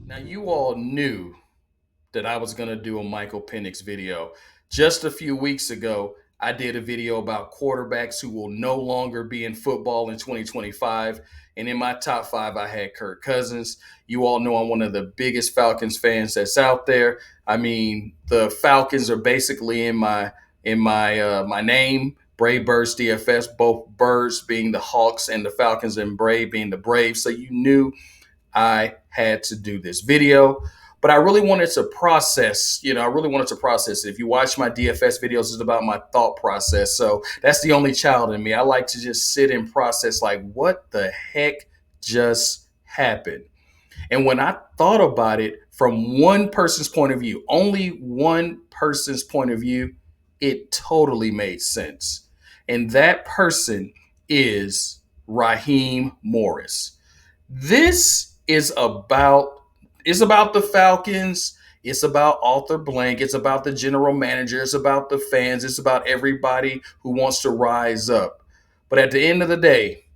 Now, you all knew that I was going to do a Michael Penix video. Just a few weeks ago, I did a video about quarterbacks who will no longer be in football in 2025. And in my top five, I had Kirk Cousins. You all know I'm one of the biggest Falcons fans that's out there. I mean, the Falcons are basically in my name. Brave Birds DFS, both birds being the Hawks and the Falcons, and Brave being the Braves. So you knew I had to do this video, but I really wanted to process, I really wanted to process it. If you watch my DFS videos, it's about my thought process. So that's the only child in me. I like to just sit and process, like, what the heck just happened? And when I thought about it from one person's point of view, only one person's point of view, it totally made sense. And that person is Raheem Morris. This is about the Falcons. It's about Arthur Blank. It's about the general manager. It's about the fans. It's about everybody who wants to rise up. But at the end of the day,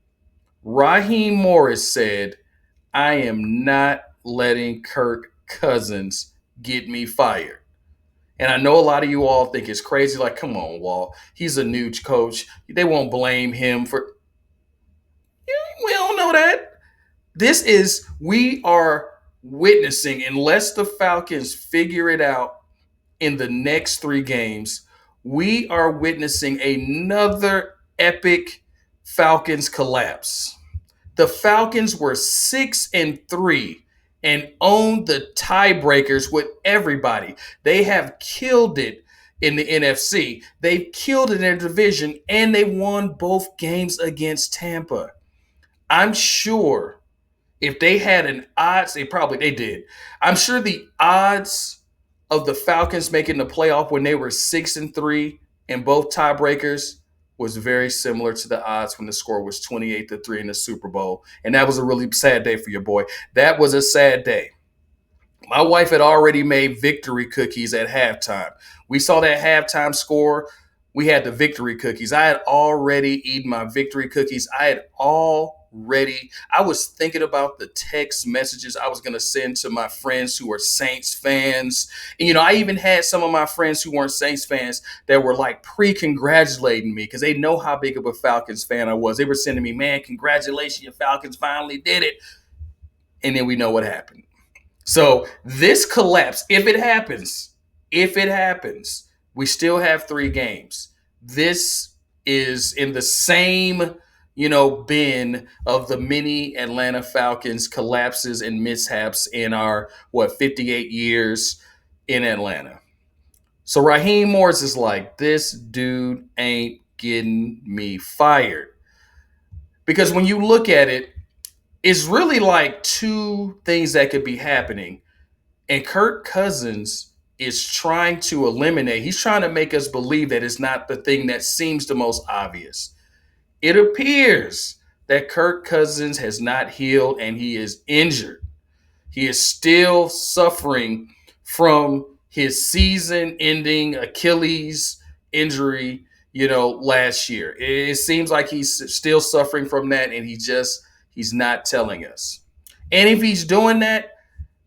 Raheem Morris said, I am not letting Kirk Cousins get me fired. And I know a lot of you all think it's crazy. Like, come on, Walt. He's a new coach. They won't blame him for. We don't know that. We are witnessing, unless the Falcons figure it out in the next three games, we are witnessing another epic Falcons collapse. The Falcons were 6-3 and owned the tiebreakers with everybody. They have killed it in the NFC. They've killed it in their division, and they won both games against Tampa. I'm sure if they had an odds, they did. I'm sure the odds of the Falcons making the playoff when they were 6-3 and both tiebreakers was very similar to the odds when the score was 28-3 in the Super Bowl. And that was a really sad day for your boy. That was a sad day. My wife had already made victory cookies at halftime. We saw that halftime score. We had the victory cookies. I had already eaten my victory cookies. I was thinking about the text messages I was going to send to my friends who are Saints fans. And, I even had some of my friends who weren't Saints fans that were like pre-congratulating me because they know how big of a Falcons fan I was. They were sending me, man, congratulations, your Falcons finally did it. And then we know what happened. So this collapse, if it happens, we still have three games. This is in the same, bin of the many Atlanta Falcons collapses and mishaps in our 58 years in Atlanta. So Raheem Morris is like, this dude ain't getting me fired. Because when you look at it, it's really like two things that could be happening. And Kirk Cousins is trying to he's trying to make us believe that it's not the thing that seems the most obvious. It appears that Kirk Cousins has not healed and he is injured. He is still suffering from his season ending Achilles injury, last year. It seems like he's still suffering from that and he's not telling us. And if he's doing that,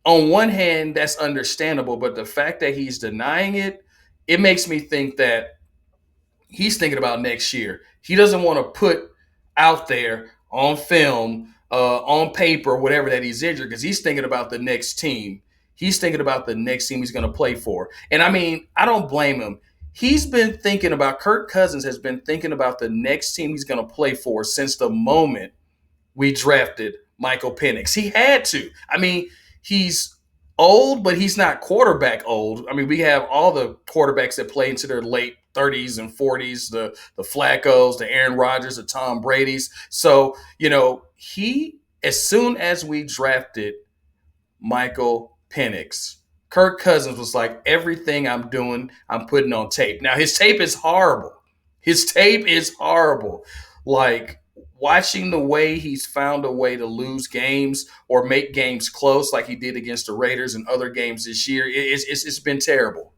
on one hand, that's understandable, but the fact that he's denying it, it makes me think that he's thinking about next year. He doesn't want to put out there on film, on paper, whatever, that he's injured because he's thinking about the next team. He's thinking about the next team he's going to play for. And I mean, I don't blame him. Kirk Cousins has been thinking about the next team he's going to play for since the moment we drafted Michael Penix. He had to. I mean, he's old, but he's not quarterback old. I mean, we have all the quarterbacks that play into their late 30s and 40s, the Flaccos, the Aaron Rodgers, the Tom Brady's. So, as soon as we drafted Michael Penix, Kirk Cousins was like, everything I'm doing, I'm putting on tape. Now, his tape is horrible. Like, watching the way he's found a way to lose games or make games close like he did against the Raiders and other games this year, it's been terrible.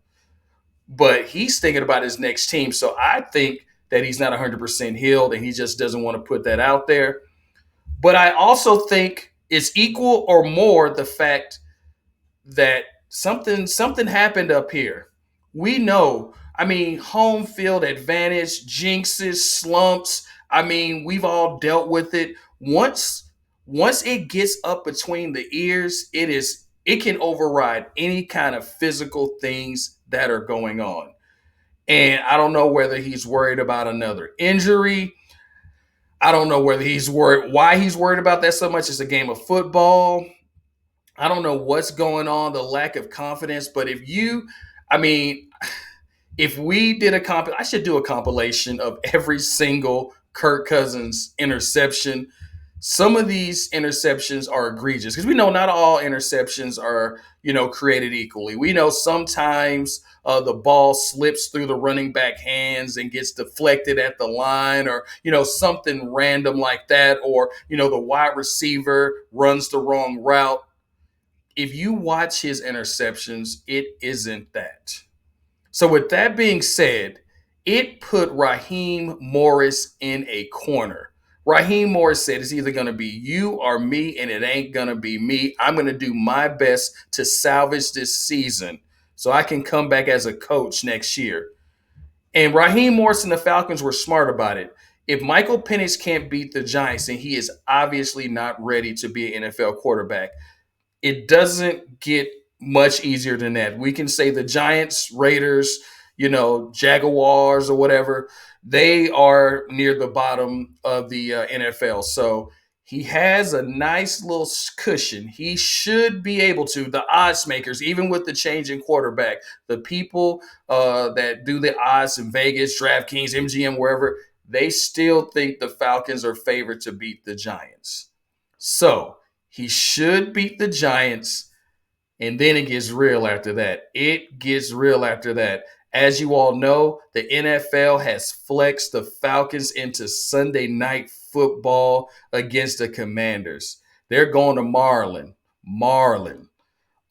But he's thinking about his next team. So I think that he's not 100% healed and he just doesn't want to put that out there. But I also think it's equal or more the fact that something happened up here. We know. I mean, home field advantage, jinxes, slumps. I mean, we've all dealt with it. Once it gets up between the ears, it can override any kind of physical things that are going on. And I don't know whether he's worried about another injury. I don't know whether he's worried why he's worried about that so much. It's a game of football. I don't know what's going on, the lack of confidence. But I mean, if we did I should do a compilation of every single Kirk Cousins interception. Some of these interceptions are egregious because we know not all interceptions are, created equally. We know sometimes the ball slips through the running back hands and gets deflected at the line, or something random like that, or the wide receiver runs the wrong route. If you watch his interceptions, it isn't that. So, with that being said, it put Raheem Morris in a corner. Raheem Morris said it's either going to be you or me, and it ain't going to be me. I'm going to do my best to salvage this season so I can come back as a coach next year. And Raheem Morris and the Falcons were smart about it. If Michael Penix can't beat the Giants, then he is obviously not ready to be an NFL quarterback. It doesn't get much easier than that. We can say the Giants, Raiders, Jaguars or whatever, they are near the bottom of the NFL. So he has a nice little cushion. He should be able to. The odds makers, even with the change in quarterback, the people that do the odds in Vegas, DraftKings, MGM, wherever, they still think the Falcons are favored to beat the Giants. So he should beat the Giants, and then it gets real after that. It gets real after that. As you all know, the NFL has flexed the Falcons into Sunday night football against the Commanders. They're going to Marlin. Marlin.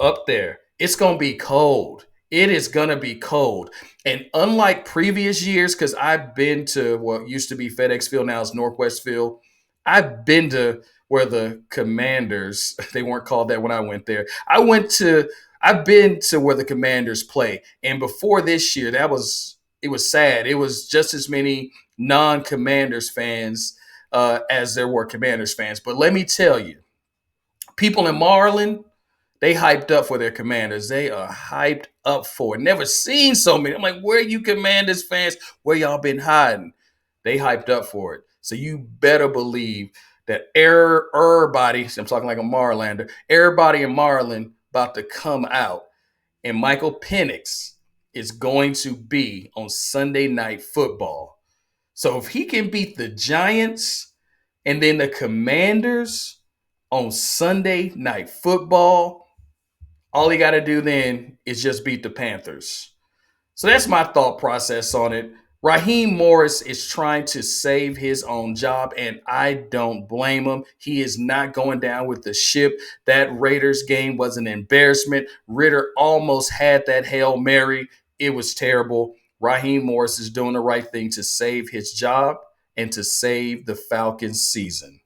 Up there. It's going to be cold. It is going to be cold. And unlike previous years, because I've been to what used to be FedEx Field, now it's Northwest Field. I've been to where the Commanders, they weren't called that when I went there. I've been to where the Commanders play. And before this year, it was sad. It was just as many non-Commanders fans as there were Commanders fans. But let me tell you, people in Marlin, they hyped up for their Commanders. They are hyped up for it. Never seen so many. I'm like, where are you Commanders fans? Where y'all been hiding? They hyped up for it. So you better believe that everybody, I'm talking like a Marlander, everybody in Marlin about to come out. And Michael Penix is going to be on Sunday Night Football. So if he can beat the Giants and then the Commanders on Sunday Night Football, all he got to do then is just beat the Panthers. So that's my thought process on it. Raheem Morris is trying to save his own job, and I don't blame him. He is not going down with the ship. That Raiders game was an embarrassment. Ritter almost had that Hail Mary. It was terrible. Raheem Morris is doing the right thing to save his job and to save the Falcons season.